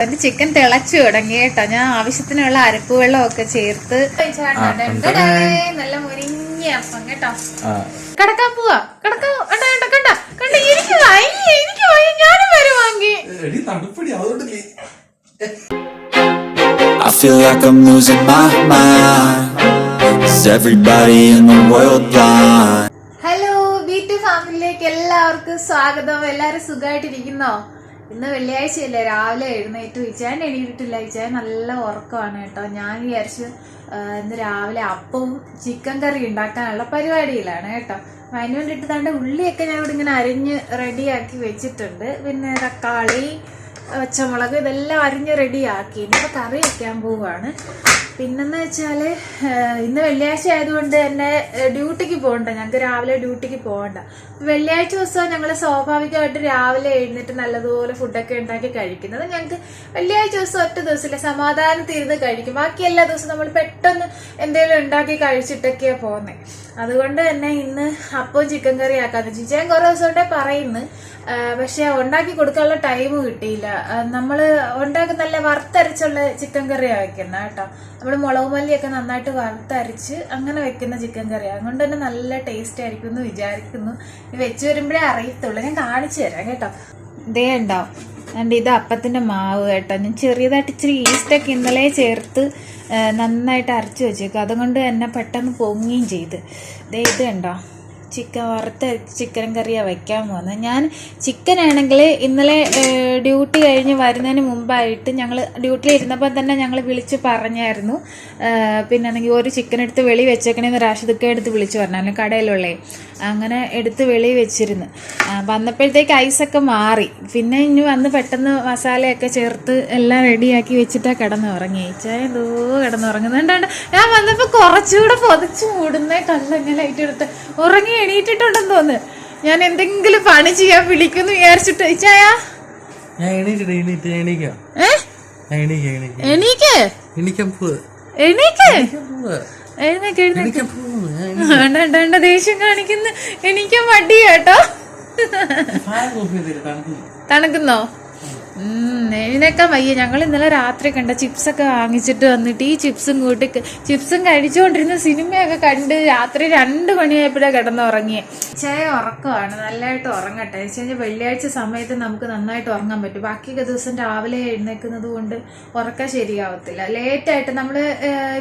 എന്റെ ചിക്കൻ തിളച്ചു തുടങ്ങി കേട്ടോ. ഞാൻ ആവശ്യത്തിനുള്ള അരപ്പ് വെള്ളമൊക്കെ ചേർത്ത് നല്ല മുരിഞ്ഞ അപ്പം കേട്ടോ. കിടക്കാൻ പോവാ. കിടക്കാൻ കണ്ട എനിക്ക് ഞാനും വരെ വാങ്ങി. I feel like I'm losing my mind. Is everybody in the world blind? Hello beat ഫാമിലിയിലേക്ക് എല്ലാവർക്കും സ്വാഗതം. എല്ലാരും സുഖമായിട്ടിരിക്കുന്നോ? ഇന്ന് വെള്ളിയാഴ്ചയല്ലേ, രാവിലെ എഴുന്നേറ്റ് വിചാൻ എണീറ്റിട്ടില്ല. വിചാൻ നല്ല ഉറക്കമാണ് കേട്ടോ. ഞാൻ വിചാരിച്ചു ഇന്ന് രാവിലെ അപ്പവും ചിക്കൻ കറി ഉണ്ടാക്കാനുള്ള പരിപാടിയിലാണ് കേട്ടോ. അതിന് വേണ്ടിയിട്ട് തന്റെ ഉള്ളിയൊക്കെ ഞാൻ ഇവിടെ ഇങ്ങനെ അരിഞ്ഞ് റെഡിയാക്കി വെച്ചിട്ടുണ്ട്. പിന്നെ തക്കാളി, പച്ചമുളക് ഇതെല്ലാം അരിഞ്ഞ് റെഡിയാക്കി. ഇനിയിപ്പോൾ കറി വയ്ക്കാൻ പോവുകയാണ്. പിന്നെന്ന് വെച്ചാൽ ഇന്ന് വെള്ളിയാഴ്ച ആയതുകൊണ്ട് തന്നെ ഡ്യൂട്ടിക്ക് പോകണ്ട. ഞങ്ങൾക്ക് രാവിലെ ഡ്യൂട്ടിക്ക് പോകണ്ട. വെള്ളിയാഴ്ച ദിവസം ഞങ്ങൾ സ്വാഭാവികമായിട്ട് രാവിലെ എഴുന്നേറ്റ് നല്ലതുപോലെ ഫുഡൊക്കെ ഉണ്ടാക്കി കഴിക്കുന്നത്. ഞങ്ങൾക്ക് വെള്ളിയാഴ്ച ദിവസം ഒറ്റ ദിവസമില്ല, സമാധാനത്തിരുന്ന് കഴിക്കും. ബാക്കി എല്ലാ ദിവസവും നമ്മൾ പെട്ടെന്ന് എന്തെങ്കിലും ഉണ്ടാക്കി കഴിച്ചിട്ടൊക്കെയാണ് പോകുന്നത്. അതുകൊണ്ട് തന്നെ ഇന്ന് അപ്പവും ചിക്കൻ കറി ആക്കാന്ന് വെച്ചു. ഞാൻ കുറെ ദിവസം കൊണ്ടേ പറയുന്നു, പക്ഷെ ഉണ്ടാക്കി കൊടുക്കാനുള്ള ടൈം കിട്ടിയില്ല. നമ്മൾ ഉണ്ടാക്കുന്ന നല്ല വറുത്തരച്ചുള്ള ചിക്കൻ കറിയാണ് വെക്കുന്നത് കേട്ടോ. നമ്മൾ മുളക് മല്ലിയൊക്കെ നന്നായിട്ട് വറുത്തരച്ച് അങ്ങനെ വെക്കുന്ന ചിക്കൻ കറിയാണ്. അതുകൊണ്ട് തന്നെ നല്ല ടേസ്റ്റ് ആയിരിക്കും എന്ന് വിചാരിക്കുന്നു. വെച്ച് വരുമ്പോഴേ അറിയത്തുള്ളൂ. ഞാൻ കാണിച്ചു തരാം കേട്ടോ. ഇതേ ഉണ്ടാവും. അതുകൊണ്ട് ഇത് അപ്പത്തിന്റെ മാവ് കേട്ടോ. ഞാൻ ചെറിയതായിട്ട് ഇച്ചിരി ഈസ്റ്റൊക്കെ ഇന്നലെ ചേർത്ത് നന്നായിട്ട് അരച്ച് വെച്ചേക്കും. അതുകൊണ്ട് തന്നെ പെട്ടെന്ന് പൊങ്ങുകയും ചെയ്ത്. ഇത് കണ്ടോ, ചിക്കൻ വറുത്ത ചിക്കൻ കറിയാണ് വയ്ക്കാൻ പോകുന്നത്. ഞാൻ ചിക്കൻ ആണെങ്കിൽ ഇന്നലെ ഡ്യൂട്ടി കഴിഞ്ഞ് വരുന്നതിന് മുമ്പായിട്ട് ഞങ്ങൾ ഡ്യൂട്ടിയിൽ ഇരുന്നപ്പോൾ തന്നെ ഞങ്ങൾ വിളിച്ച് പറഞ്ഞായിരുന്നു. പിന്നെ ആണെങ്കിൽ ഒരു ചിക്കൻ എടുത്ത് വെളി വെച്ചേക്കണേന്ന് റാഷിദൊക്കെ എടുത്ത് വിളിച്ച് പറഞ്ഞാലും കടയിലുള്ളേ. അങ്ങനെ എടുത്ത് വെളി വെച്ചിരുന്നു. വന്നപ്പോഴത്തേക്ക് ഐസൊക്കെ മാറി. പിന്നെ ഇനി വന്ന് പെട്ടെന്ന് മസാലയൊക്കെ ചേർത്ത് എല്ലാം റെഡിയാക്കി വെച്ചിട്ടാണ് കിടന്നുറങ്ങി. എന്തോ കിടന്നുറങ്ങുന്നുണ്ടാണ്ട് ഞാൻ വന്നപ്പോൾ കുറച്ചുകൂടെ പൊതച്ച് മൂടുന്നേ കള്ളങ്ങലായിട്ട് എടുത്ത് ഉറങ്ങി എണീറ്റിട്ടുണ്ടെന്ന് തോന്നുന്നു. ഞാൻ എന്തെങ്കിലും പണി ചെയ്യാൻ വിളിക്കുന്നു വിചാരിച്ചിട്ട് ചായ ദേഷ്യം കാണിക്കുന്നു. എനിക്ക് മടി കേട്ടോ. തണുക്കുന്നോ? എഴുന്നേക്കാൻ വയ്യ. ഞങ്ങൾ ഇന്നലെ രാത്രി കണ്ട ചിപ്സൊക്കെ വാങ്ങിച്ചിട്ട് വന്നിട്ട് ഈ ചിപ്സും കഴിച്ചുകൊണ്ടിരുന്ന സിനിമയൊക്കെ കണ്ട് രാത്രി 2 മണിയായപ്പോഴാണ് കിടന്നുറങ്ങിയേ. ചായ ഉറക്കമാണ്. നല്ലതായിട്ട് ഉറങ്ങട്ടെ. എന്ന് വെച്ച് കഴിഞ്ഞാൽ വെള്ളിയാഴ്ച സമയത്ത് നമുക്ക് നന്നായിട്ട് ഉറങ്ങാൻ പറ്റും. ബാക്കിയൊക്കെ ദിവസം രാവിലെ എഴുന്നേക്കുന്നത് കൊണ്ട് ഉറക്കം ശരിയാവത്തില്ല. ലേറ്റായിട്ട് നമ്മൾ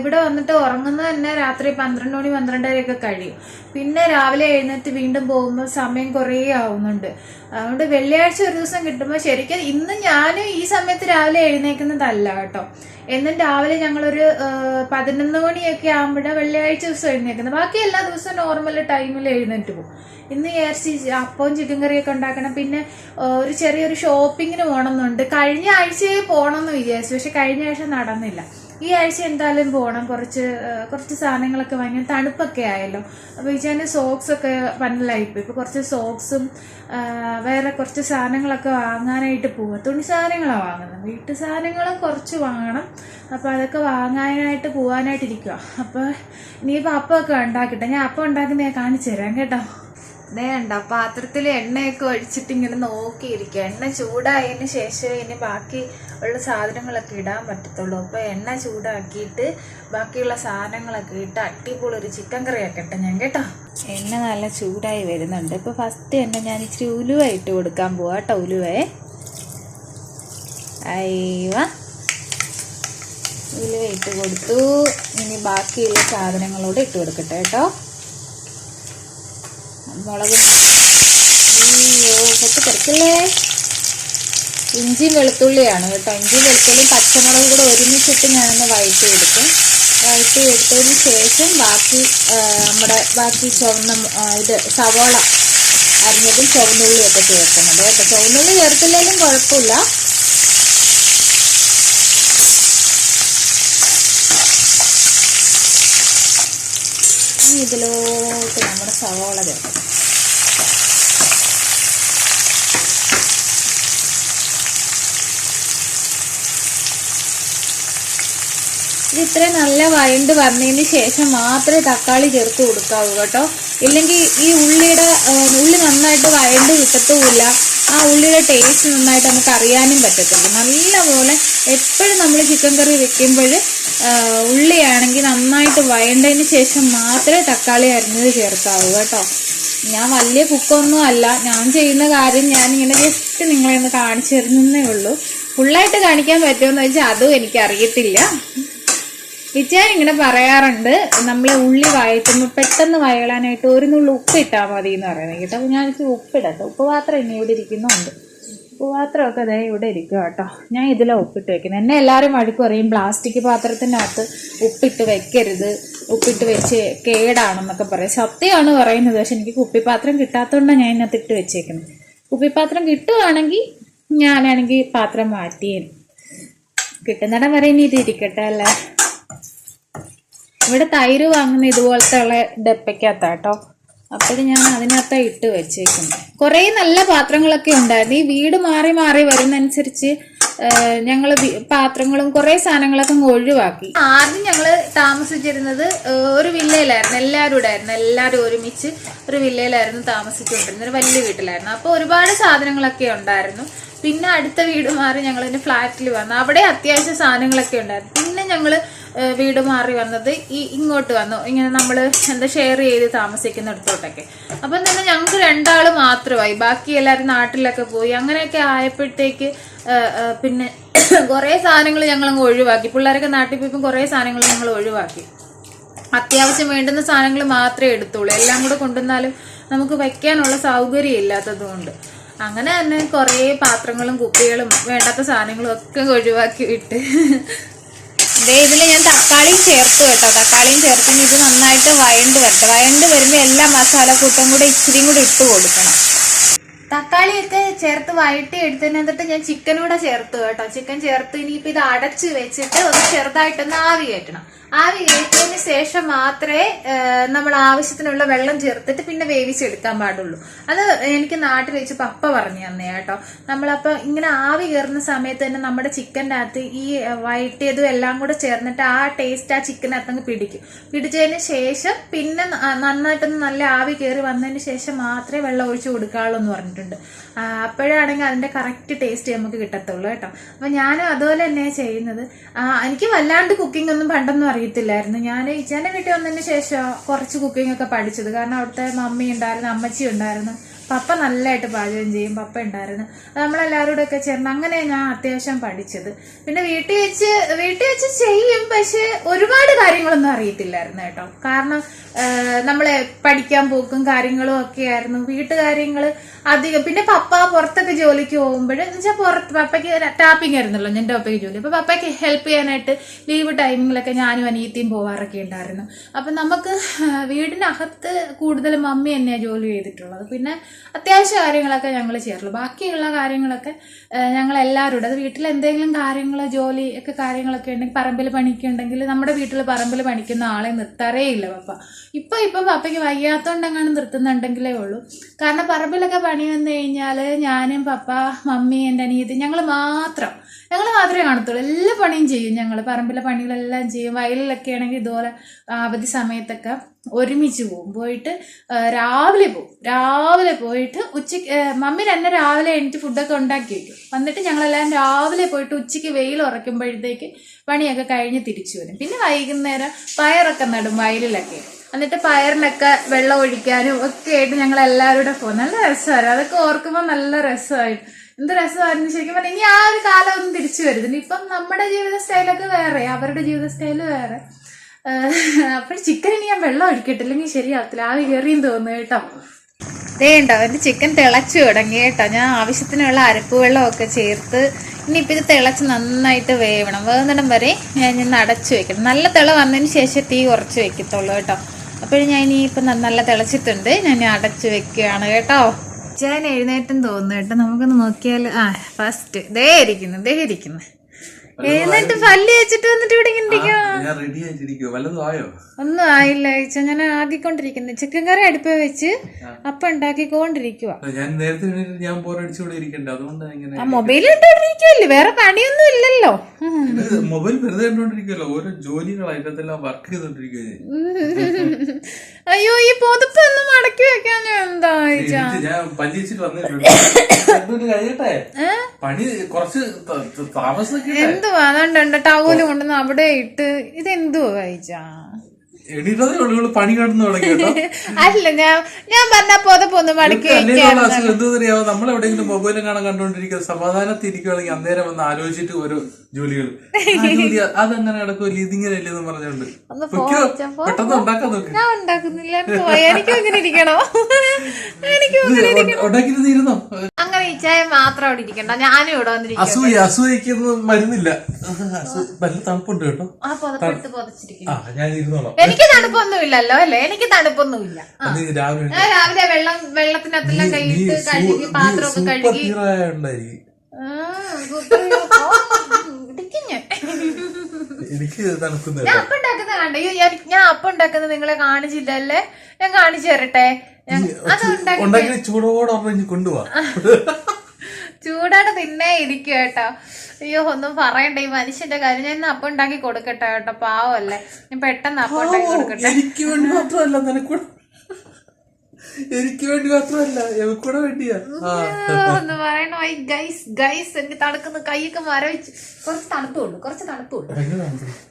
ഇവിടെ വന്നിട്ട് ഉറങ്ങുന്നത് തന്നെ രാത്രി 12 മണി 12:30 കഴിയും. പിന്നെ രാവിലെ എഴുന്നേറ്റ് വീണ്ടും പോകുമ്പോൾ സമയം കുറേ ആവുന്നുണ്ട്. അതുകൊണ്ട് വെള്ളിയാഴ്ച ഒരു ദിവസം കിട്ടുമ്പോൾ ശരിക്കും ഇന്ന് ഞാനും ഈ സമയത്ത് രാവിലെ എഴുന്നേക്കുന്നതല്ല കേട്ടോ. എന്നും രാവിലെ ഞങ്ങളൊരു 11 മണിയൊക്കെ ആകുമ്പോഴാണ് വെള്ളിയാഴ്ച ദിവസം എഴുന്നേക്കുന്നത്. ബാക്കി എല്ലാ ദിവസവും നോർമൽ ടൈമിൽ എഴുന്നേറ്റ് പോകും. ഇന്ന് വിചാരിച്ച് അപ്പവും ചിക്കൻ കറിയൊക്കെ ഉണ്ടാക്കണം. പിന്നെ ഒരു ചെറിയൊരു ഷോപ്പിങ്ങിന് പോകണമെന്നുണ്ട്. കഴിഞ്ഞ ആഴ്ചയെ പോകണമെന്ന് വിചാരിച്ചു, പക്ഷെ കഴിഞ്ഞ ആഴ്ച നടന്നില്ല. ഈ ആഴ്ച എന്തായാലും പോകണം. കുറച്ച് സാധനങ്ങളൊക്കെ വാങ്ങി. തണുപ്പൊക്കെ ആയല്ലോ. അപ്പോൾ വിചാരിച്ച സോക്സൊക്കെ പന്നലായിപ്പോയി. ഇപ്പോൾ കുറച്ച് സോക്സും വേറെ കുറച്ച് സാധനങ്ങളൊക്കെ വാങ്ങാനായിട്ട് പോവുക. തുണി സാധനങ്ങളാണ് വാങ്ങുന്നത്. വീട്ടു സാധനങ്ങളും കുറച്ച് വാങ്ങണം. അപ്പോൾ അതൊക്കെ വാങ്ങാനായിട്ട് പോകാനായിട്ടിരിക്കുക. അപ്പോൾ ഇനിയിപ്പോൾ അപ്പമൊക്കെ ഉണ്ടാക്കിട്ടെ. ഞാൻ അപ്പം ഉണ്ടാക്കുന്നത് ഞാൻ കാണിച്ചു തരാം കേട്ടോ. ഇതേണ്ട പാത്രത്തിൽ എണ്ണയൊക്കെ ഒഴിച്ചിട്ട് ഇങ്ങനെ നോക്കിയിരിക്കുക. എണ്ണ ചൂടായതിന് ശേഷം ഇനി ബാക്കി ഉള്ള സാധനങ്ങളൊക്കെ ഇടാൻ പറ്റത്തുള്ളൂ. അപ്പോൾ എണ്ണ ചൂടാക്കിയിട്ട് ബാക്കിയുള്ള സാധനങ്ങളൊക്കെ ഇട്ട് അടിപൊളി ഒരു ചിക്കൻ കറി ആക്കട്ടെ ഞാൻ കേട്ടോ. എണ്ണ നല്ല ചൂടായി വരുന്നുണ്ട്. ഇപ്പോൾ ഫസ്റ്റ് തന്നെ ഞാൻ ഇച്ചിരി ഉലുവ ഇട്ട് കൊടുക്കാൻ പോവാ കേട്ടോ. ഉലുവ ഇട്ട് കൊടുത്തു. ഇനി ബാക്കിയുള്ള സാധനങ്ങളോട് ഇട്ട് കൊടുക്കട്ടെ കേട്ടോ. മുളക് കുറച്ചല്ലേ. ഇഞ്ചിയും വെളുത്തുള്ളിയാണ് കേട്ടോ. ഇഞ്ചിയും വെളുത്തുള്ളിയും പച്ചമുളകും കൂടെ ഒരുമിച്ചിട്ട് ഞാനൊന്ന് വഴറ്റി എടുത്തതിന് ശേഷം ബാക്കി ചുവന്ന സവോള അരിഞ്ഞതും ചുവന്നുള്ളിയൊക്കെ ചേർക്കുന്നത് കേട്ടോ. ചുവന്നുള്ളി ചേർത്തില്ലെങ്കിലും കുഴപ്പമില്ല. ഇതിലോട്ട് നമ്മുടെ സവോള ചേർക്കണം. ഇത് ഇത്രയും നല്ല വഴണ്ട് വന്നതിന് ശേഷം മാത്രമേ തക്കാളി ചേർത്ത് കൊടുക്കാവൂ കേട്ടോ. ഇല്ലെങ്കിൽ ഈ ഉള്ളി നന്നായിട്ട് വഴണ്ട് കിട്ടത്തുമില്ല. ആ ഉള്ളിയുടെ ടേസ്റ്റ് നന്നായിട്ട് നമുക്ക് അറിയാനും പറ്റത്തില്ല. നല്ലപോലെ എപ്പോഴും നമ്മൾ ചിക്കൻ കറി വെക്കുമ്പോൾ ഉള്ളിയാണെങ്കിൽ നന്നായിട്ട് വഴണ്ടതിന് ശേഷം മാത്രമേ തക്കാളി അരിഞ്ഞത് ചേർക്കാവൂ കേട്ടോ. ഞാൻ വലിയ കുക്കൊന്നും അല്ല, ഞാൻ ചെയ്യുന്ന കാര്യം ഞാനിങ്ങനെ ജസ്റ്റ് നിങ്ങളെ ഒന്ന് കാണിച്ചു തരുന്നേ ഉള്ളൂ. ഫുള്ളായിട്ട് കാണിക്കാൻ പറ്റുമെന്ന് വെച്ചാൽ അതും എനിക്കറിയത്തില്ല. ഇച്ചാൻ ഇങ്ങനെ പറയാറുണ്ട്, നമ്മളെ ഉള്ളി വഴറ്റുമ്പോൾ പെട്ടെന്ന് വഴളാനായിട്ട് ഒരു നുള്ളി ഉപ്പ് ഇട്ടാൽ മതി എന്ന് പറയുന്നത് കേട്ടോ. അപ്പോൾ ഞാനിത് ഉപ്പിടട്ടെ. ഉപ്പ് പാത്രം ഇനി ഇവിടെ ഇരിക്കുന്നുണ്ട്. ഉപ്പ് പാത്രമൊക്കെ അതേ ഇവിടെ ഇരിക്കും കേട്ടോ. ഞാൻ ഇതിലാണ് ഉപ്പിട്ട് വെക്കുന്നത്. എന്നെ എല്ലാവരും വഴക്ക് പറയും പ്ലാസ്റ്റിക് പാത്രത്തിനകത്ത് ഉപ്പിട്ട് വെക്കരുത്, ഉപ്പിട്ട് വെച്ച് കേടാണെന്നൊക്കെ പറയും. സത്യമാണ് പറയുന്നത്. പക്ഷെ എനിക്ക് കുപ്പിപ്പാത്രം കിട്ടാത്തതുകൊണ്ടാണ് ഞാൻ ഇതിനകത്ത് ഇട്ട് വെച്ചേക്കുന്നത്. കുപ്പിപ്പാത്രം കിട്ടുവാണെങ്കിൽ ഞാനാണെങ്കിൽ പാത്രം മാറ്റിയേനും. കിട്ടുന്നിടം വരെ ഇനി ഇത് ഇരിക്കട്ടെ അല്ലേ. ഇവിടെ തൈര് വാങ്ങുന്ന ഇതുപോലത്തെ ഉള്ള ഡപ്പയ്ക്കകത്താട്ടോ. അപ്പോഴും ഞാൻ അതിനകത്ത് ഇട്ട് വെച്ചേക്കുന്നു. കുറേ നല്ല പാത്രങ്ങളൊക്കെ ഉണ്ടായിരുന്നു. ഈ വീട് മാറി മാറി വരുന്നതനുസരിച്ച് ഞങ്ങൾ പാത്രങ്ങളും കുറേ സാധനങ്ങളൊക്കെ ഒഴിവാക്കി. ആദ്യം ഞങ്ങൾ താമസിച്ചിരുന്നത് ഒരു വില്ലയിലായിരുന്നു. എല്ലാവരും ഒരുമിച്ച് ഒരു വില്ലയിലായിരുന്നു താമസിച്ചുകൊണ്ടിരുന്നത്. ഒരു വലിയ വീട്ടിലായിരുന്നു. അപ്പോൾ ഒരുപാട് സാധനങ്ങളൊക്കെ ഉണ്ടായിരുന്നു. പിന്നെ അടുത്ത വീട് മാറി ഞങ്ങൾ ഇതിന്റെ ഫ്ലാറ്റിൽ വന്നു. അവിടെ അത്യാവശ്യം സാധനങ്ങളൊക്കെ ഉണ്ടായിരുന്നു. പിന്നെ ഞങ്ങൾ വീട് മാറി വന്നത് ഇങ്ങോട്ട് വന്നു. ഇങ്ങനെ നമ്മൾ ഷെയർ ചെയ്ത് താമസിക്കുന്നിടത്തോട്ടൊക്കെ. അപ്പം തന്നെ ഞങ്ങൾക്ക് 2 ആള് മാത്രമായി. ബാക്കി എല്ലാവരും നാട്ടിലൊക്കെ പോയി. അങ്ങനെയൊക്കെ ആയപ്പോഴത്തേക്ക് പിന്നെ കുറേ സാധനങ്ങൾ ഞങ്ങളങ്ങ് ഒഴിവാക്കി. പിള്ളേരൊക്കെ നാട്ടിൽ പോയപ്പോൾ കുറേ സാധനങ്ങൾ ഞങ്ങൾ ഒഴിവാക്കി. അത്യാവശ്യം വേണ്ടുന്ന സാധനങ്ങൾ മാത്രമേ എടുത്തുള്ളൂ. എല്ലാം കൂടെ കൊണ്ടുവന്നാലും നമുക്ക് വയ്ക്കാനുള്ള സൗകര്യം ഇല്ലാത്തത് കൊണ്ട് അങ്ങനെ തന്നെ കുറേ പാത്രങ്ങളും കുപ്പികളും വേണ്ടാത്ത സാധനങ്ങളും ഒക്കെ ഒഴിവാക്കി വിട്ട്. ഇതിൽ ഞാൻ തക്കാളിയും ചേർത്ത് കേട്ടോ. തക്കാളിയും ചേർത്ത് ഇത് നന്നായിട്ട് വഴണ്ട് വരട്ടെ. വഴണ്ട് വരുമ്പോൾ എല്ലാ മസാലക്കൂട്ടും കൂടെ ഇച്ചിരിയും കൂടെ ഇട്ട് കൊടുക്കണം. തക്കാളിയൊക്കെ ചേർത്ത് വഴറ്റി എടുത്തതിനകത്ത് ഞാൻ ചിക്കനൂടെ ചേർത്ത് കേട്ടോ. ചിക്കൻ ചേർത്ത് ഇനിയിപ്പോൾ ഇത് അടച്ച് വെച്ചിട്ട് ഒന്ന് ചെറുതായിട്ടൊന്ന് ആവി കയറ്റണം. ആവി കയറ്റിയതിന് ശേഷം മാത്രമേ നമ്മൾ ആവശ്യത്തിനുള്ള വെള്ളം ചേർത്തിട്ട് പിന്നെ വേവിച്ചെടുക്കാൻ പാടുള്ളൂ. അത് എനിക്ക് നാട്ടിൽ വെച്ച് പപ്പ പറഞ്ഞു തന്നെ കേട്ടോ. നമ്മളപ്പോൾ ഇങ്ങനെ ആവി കയറുന്ന സമയത്ത് തന്നെ നമ്മുടെ ചിക്കൻ്റെ അകത്ത് ഈ വഴറ്റിയതും എല്ലാം കൂടെ ചേർന്നിട്ട് ആ ടേസ്റ്റ് ആ ചിക്കനകത്തങ്ങ് പിടിക്കും. പിടിച്ചതിന് ശേഷം പിന്നെ നന്നായിട്ടൊന്ന് നല്ല ആവി കയറി വന്നതിന് ശേഷം മാത്രമേ വെള്ളം ഒഴിച്ച് കൊടുക്കാവുള്ളൂ എന്ന് പറഞ്ഞിട്ടുണ്ട്. അപ്പോഴാണെങ്കിൽ അതിൻ്റെ കറക്റ്റ് ടേസ്റ്റ് നമുക്ക് കിട്ടത്തുള്ളൂ കേട്ടോ. അപ്പം ഞാനും അതുപോലെ തന്നെയാണ് ചെയ്യുന്നത്. എനിക്ക് വല്ലാണ്ട് കുക്കിംഗ് ഒന്നും പണ്ടൊന്നും അറിയത്തില്ലായിരുന്നു. ഞാൻ ഇച്ചാൻ്റെ വീട്ടിൽ വന്നതിന് ശേഷം കുറച്ച് കുക്കിംഗ് ഒക്കെ പഠിച്ചത്. കാരണം അവിടുത്തെ മമ്മി ഉണ്ടായിരുന്നു, അമ്മച്ചി ഉണ്ടായിരുന്നു, പപ്പ നല്ലതായിട്ട് പാചകം ചെയ്യും, പപ്പ ഉണ്ടായിരുന്നു. നമ്മളെല്ലാവരോടും ഒക്കെ ചേർന്ന് അങ്ങനെ ഞാൻ അത്യാവശ്യം പഠിച്ചത്. പിന്നെ വീട്ടിൽ വെച്ച് ചെയ്യും, പക്ഷെ ഒരുപാട് കാര്യങ്ങളൊന്നും അറിയത്തില്ലായിരുന്നു കേട്ടോ. കാരണം നമ്മളെ പഠിക്കാൻ പോക്കും കാര്യങ്ങളും ഒക്കെ ആയിരുന്നു. വീട്ടുകാര്യങ്ങൾ അധികം. പിന്നെ പപ്പ പുറത്തൊക്കെ ജോലിക്ക് പോകുമ്പോൾ എന്ന് വെച്ചാൽ പപ്പയ്ക്ക് ടാപ്പിംഗ് ആയിരുന്നല്ലോ എൻ്റെ പപ്പയ്ക്ക് ജോലി. അപ്പോൾ പപ്പയ്ക്ക് ഹെൽപ്പ് ചെയ്യാനായിട്ട് ലീവ് ടൈമിങ്ങിലൊക്കെ ഞാനും അനിയത്തിയും പോവാറൊക്കെ ഉണ്ടായിരുന്നു. അപ്പം നമുക്ക് വീടിനകത്ത് കൂടുതൽ മമ്മി തന്നെയാണ് ജോലി ചെയ്തിട്ടുള്ളത്. പിന്നെ അത്യാവശ്യ കാര്യങ്ങളൊക്കെ ഞങ്ങൾ ചെയ്യാറുള്ളൂ. ബാക്കിയുള്ള കാര്യങ്ങളൊക്കെ ഞങ്ങളെല്ലാവരും അത് വീട്ടിൽ എന്തെങ്കിലും കാര്യങ്ങൾ ജോലി ഒക്കെ കാര്യങ്ങളൊക്കെ ഉണ്ടെങ്കിൽ പറമ്പിൽ പണിക്കുണ്ടെങ്കിൽ നമ്മുടെ വീട്ടിൽ പറമ്പിൽ പണിക്കുന്ന ആളെ നിർത്താറേ ഇല്ല പപ്പ. ഇപ്പം പപ്പയ്ക്ക് വയ്യാത്തോണ്ടെങ്ങാനും നിർത്തുന്നുണ്ടെങ്കിലേ ഉള്ളൂ. കാരണം പറമ്പിലൊക്കെ പണി വന്നു കഴിഞ്ഞാൽ ഞാനും പപ്പ മമ്മി എൻ്റെ അനിയത്തി ഞങ്ങൾ മാത്രമേ കാണത്തുള്ളൂ. എല്ലാ പണിയും ചെയ്യും ഞങ്ങൾ. പറമ്പിലെ പണികളെല്ലാം ചെയ്യും. വയലിലൊക്കെ ആണെങ്കിൽ ഇതുപോലെ അവധി സമയത്തൊക്കെ ഒരുമിച്ച് പോയിട്ട് രാവിലെ പോയിട്ട് ഉച്ചയ്ക്ക് മമ്മി തന്നെ രാവിലെ എണീറ്റ് ഫുഡൊക്കെ ഉണ്ടാക്കി വയ്ക്കും. വന്നിട്ട് ഞങ്ങളെല്ലാം രാവിലെ പോയിട്ട് ഉച്ചയ്ക്ക് വെയിൽ ഉറയ്ക്കുമ്പോഴത്തേക്ക് പണിയൊക്കെ കഴിഞ്ഞ് തിരിച്ചു വരും. പിന്നെ വൈകുന്നേരം പയറൊക്കെ നടും വയലിലൊക്കെ. എന്നിട്ട് പയറിനൊക്കെ വെള്ളം ഒഴിക്കാനും ഒക്കെ ആയിട്ട് ഞങ്ങൾ എല്ലാവരും കൂടെ പോകും. നല്ല രസമായിരുന്നു. അതൊക്കെ ഓർക്കുമ്പോൾ നല്ല രസമായിട്ട് എന്ത് രസമായിരുന്നു ശരിക്കും പറഞ്ഞാൽ. ഇനി ആ ഒരു കാലം ഒന്നും തിരിച്ചു വരുന്നില്ല. ഇപ്പം നമ്മുടെ ജീവിത സ്റ്റൈലൊക്കെ വേറെ, അവരുടെ ജീവിത സ്റ്റൈല് വേറെ. അപ്പോൾ ചിക്കൻ ഇനി ഞാൻ വെള്ളം ഒഴിക്കട്ടില്ലെങ്കിൽ ശരിയാവത്തില്ല. ആവി കയറിയും തോന്നുന്നു കേട്ടോ. ഉണ്ടോ എൻ്റെ ചിക്കൻ തിളച്ചു തുടങ്ങി കേട്ടോ. ഞാൻ ആവശ്യത്തിനുള്ള അരപ്പ് വെള്ളമൊക്കെ ചേർത്ത് ഇനിയിപ്പോൾ ഇത് തിളച്ച് നന്നായിട്ട് വേവുന്നിടം വരെ ഞാൻ അടച്ചു വെക്കണം. നല്ല തിള വന്നതിന് ശേഷം തീ കുറച്ച് വെക്കത്തുള്ളൂ കേട്ടോ. അപ്പോൾ ഞാൻ ഇനിയിപ്പോൾ നല്ല തിളച്ചിട്ടുണ്ട്. ഞാൻ അടച്ചു വെക്കുകയാണ് കേട്ടോ. ഞാൻ എഴുന്നേറ്റും തോന്നുന്നു കേട്ടോ. നമുക്കൊന്ന് നോക്കിയാൽ ഫസ്റ്റ് ദേ ഇരിക്കുന്നു. എന്നിട്ട് പല്ല് വെച്ചിട്ട് വന്നിട്ട് ഇവിടെ ഒന്നും ആയില്ല ചേച്ചാ. ഞാൻ ആക്കിക്കൊണ്ടിരിക്കുന്നു. ചിക്കൻ കറി അടുപ്പ് വെച്ച് അപ്പം ഉണ്ടാക്കിക്കൊണ്ടിരിക്കുക. മൊബൈൽ ഇട്ടോണ്ടിരിക്കുവല്ലേ, വേറെ പണിയൊന്നും ഇല്ലല്ലോ. മൊബൈൽ വെറുതെ കണ്ടോണ്ടിരിക്കുമല്ലോ, ഓരോ ജോലികളായിട്ട് അതെല്ലാം വർക്ക് ചെയ്തോണ്ടിരിക്കുക. അയ്യോ ഈ പൊതുപ്പ് ഒന്ന് മടക്കി വെക്കാൻ എന്താ ഞാൻ പഞ്ചിച്ചിട്ട് വന്നിട്ടുണ്ട് കഴിയട്ടെ, പണി കുറച്ച് താമസം. എന്തുവാ അതുകൊണ്ട് ടവല് കൊണ്ടുവന്ന് അവിടെ ഇട്ട് ഇതെന്തുവാ കഴിച്ചാ എണീറ്റതേ ഉള്ളൂ, പണി കടന്നു തുടങ്ങി കേട്ടോ. അല്ല ഞാൻ പറഞ്ഞ പൊതപ്പൊന്ന് മടക്കി എന്തറിയാവോ, നമ്മളെവിടെയെങ്കിലും മൊബൈലും കാണാൻ കണ്ടോണ്ടിരിക്കുക, സമാധാനത്തിരിക്കുകയാണെങ്കിൽ അന്നേരം വന്ന് ആലോചിച്ചിട്ട് ഓരോ ജോലികൾ അതങ്ങനെ നടക്കുമല്ലോ, ഇതിങ്ങനെ അല്ലെന്ന് പറഞ്ഞോണ്ട് പെട്ടെന്ന് ഉണ്ടാക്കാൻ നോക്ക്. ഞാൻ ഉണ്ടാക്കുന്നില്ല, എനിക്കും ഇങ്ങനെ ഇരിക്കണോ, എനിക്കും ഉണ്ടാക്കിയിരുന്നോ? അങ്ങനെ ഇച്ചായ മാത്രം അവിടെ ഇരിക്കണ്ട, ഞാനും ഇവിടെ വന്നിരിക്കും. അസൂയക്കൊന്നും മരുന്നില്ല, നല്ല തണുപ്പുണ്ട് കേട്ടോ. ആ പുതപ്പെടുത്ത് പൊതച്ചിരിക്കും. ഞാൻ ഇരുന്നോളാം. എനിക്ക് തണുപ്പൊന്നുമില്ലല്ലോ അല്ലേ, എനിക്ക് തണുപ്പൊന്നുമില്ല. രാവിലെ വെള്ളത്തിനകത്തെല്ലാം കൈയിട്ട് കഴുകി പാത്രമൊക്കെ കഴുകി എനിക്ക് തണുക്കുന്ന ഞാൻ അപ്പം ഉണ്ടാക്കുന്നത് കണ്ടോ, ഞാൻ അപ്പം ഉണ്ടാക്കുന്നത് നിങ്ങളെ കാണിച്ചില്ലല്ലേ, ഞാൻ കാണിച്ചു തരട്ടെ. അത് ചൂടോടെ കൊണ്ടുപോവാ, ചൂടോടെ തിന്നേ ഇരിക്കും കേട്ടോ. അയ്യോ ഒന്നും പറയണ്ട, ഈ മനുഷ്യന്റെ കാര്യം. ഞാൻ ഇന്ന് അപ്പം ഉണ്ടാക്കി കൊടുക്കട്ടെ കേട്ടോ, പാവല്ലേ, ഞാൻ പെട്ടെന്ന് അപ്പം ഉണ്ടാക്കി കൊടുക്കട്ടെ. എനിക്ക് വേണ്ടി മാത്രമല്ല, നിനക്കൂടെ, എനിക്ക് വേണ്ടി മാത്രമല്ല, എവിടെ വേണ്ടിയാ ഒന്ന് പറയണോ. ഗൈസ് എനിക്ക് തണുക്കുന്ന കൈയൊക്കെ മരവിച്ച്, കുറച്ച് തണുപ്പുണ്ട്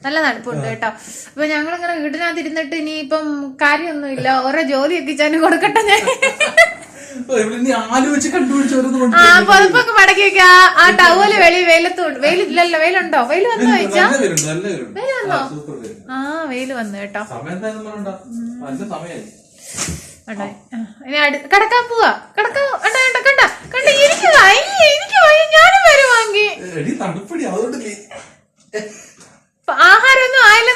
നല്ല തണുപ്പുണ്ട് കേട്ടോ. അപ്പൊ ഞങ്ങളിങ്ങനെ വീടിനകത്ത് ഇരുന്നിട്ട് ഇനിയിപ്പം കാര്യമൊന്നുമില്ല, ഓരോ ജോലിയൊക്കെ ഞാൻ കൊടുക്കട്ടെ. ഞാൻ പൊതപ്പൊക്കെ മടക്കി വെക്ക, ആ ടവല് വെയിലില്ലല്ലോ, വെയിലുണ്ടോ? വെയിൽ വന്നു കഴിച്ചാ, വെയിൽ വന്നോ? ആ വെയിൽ വന്നു കേട്ടോ. കിടക്കാൻ പോവാ, കിടക്കാൻ കണ്ട എനിക്ക് ഞാനും വരുവാങ്ങി. ആഹാരമൊന്നും ആയില്ല,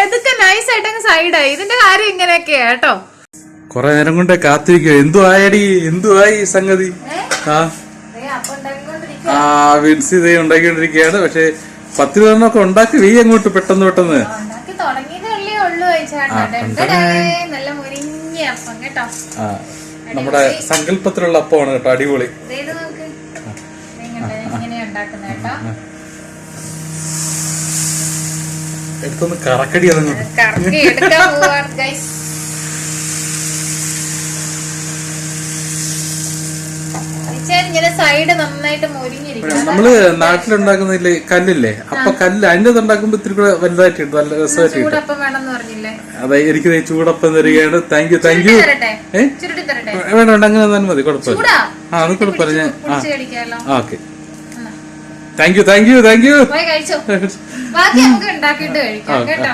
ഇതൊക്കെ നൈസായിട്ടങ്ങ് സൈഡായി. ഇതിന്റെ കാര്യം ഇങ്ങനെയൊക്കെയാ കേട്ടോ. കൊറേ നേരം കൊണ്ട് കാത്തിരിക്കുക, എന്തുവായി സംഗതി? വിൻസി ഇതേ ഉണ്ടാക്കിക്കൊണ്ടിരിക്കുകയാണ്. പക്ഷെ 10 ഒക്കെ ഉണ്ടാക്കി വീ അങ്ങോട്ട് പെട്ടെന്ന് തുടങ്ങിയതല്ലേ ഉള്ളൂ. നല്ല മുരിഞ്ഞ അപ്പം കേട്ടോ, നമ്മുടെ സങ്കല്പത്തിലുള്ള അപ്പമാണ് കേട്ടോ, അടിപൊളി. ഇങ്ങനെ ഉണ്ടാക്കുന്ന കേട്ടോ, എടുത്തൊന്ന് കറക്കടി കറക്കി എടുക്കാൻ പോവാണ് ഗൈസ്. ഇങ്ങനെ സൈഡ് നന്നായിട്ട് മുരിഞ്ഞിരിക്കും. നമ്മള് നാട്ടിലുണ്ടാക്കുന്നില്ലേ കല്ലില്ലേ, അപ്പൊ കല്ല് അതിന്റെ ഉണ്ടാക്കുമ്പോ ഇത്തിരി കൂടെ വലുതായിട്ട് കിട്ടും, നല്ല രസമായിട്ട് കിട്ടും. അതെ, എനിക്ക് ചൂടപ്പം തരികയാണ്. Thank you. വേണ്ട അങ്ങനെ തന്നാലും മതി, കുഴപ്പമില്ല. അത് കുഴപ്പമില്ല. ഞാൻ ഓക്കെ, താങ്ക് യു. ബാക്കി നമുക്ക് ഉണ്ടാക്കിയിട്ട് കഴിക്കാം കേട്ടോ.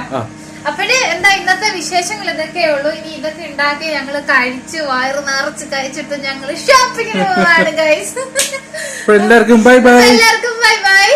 അപ്പഴേ എന്താ ഇന്നത്തെ വിശേഷങ്ങൾ ഇതൊക്കെയേ ഉള്ളൂ. ഇനി ഇതൊക്കെ ഉണ്ടാക്കി ഞങ്ങള് കഴിച്ച് വയറ് നിറച്ച് കഴിച്ചിട്ട് ഞങ്ങള് ഷോപ്പിങ്ങിന് പോവാണ് ഗൈസ്. എല്ലാവർക്കും ബൈ ബൈ.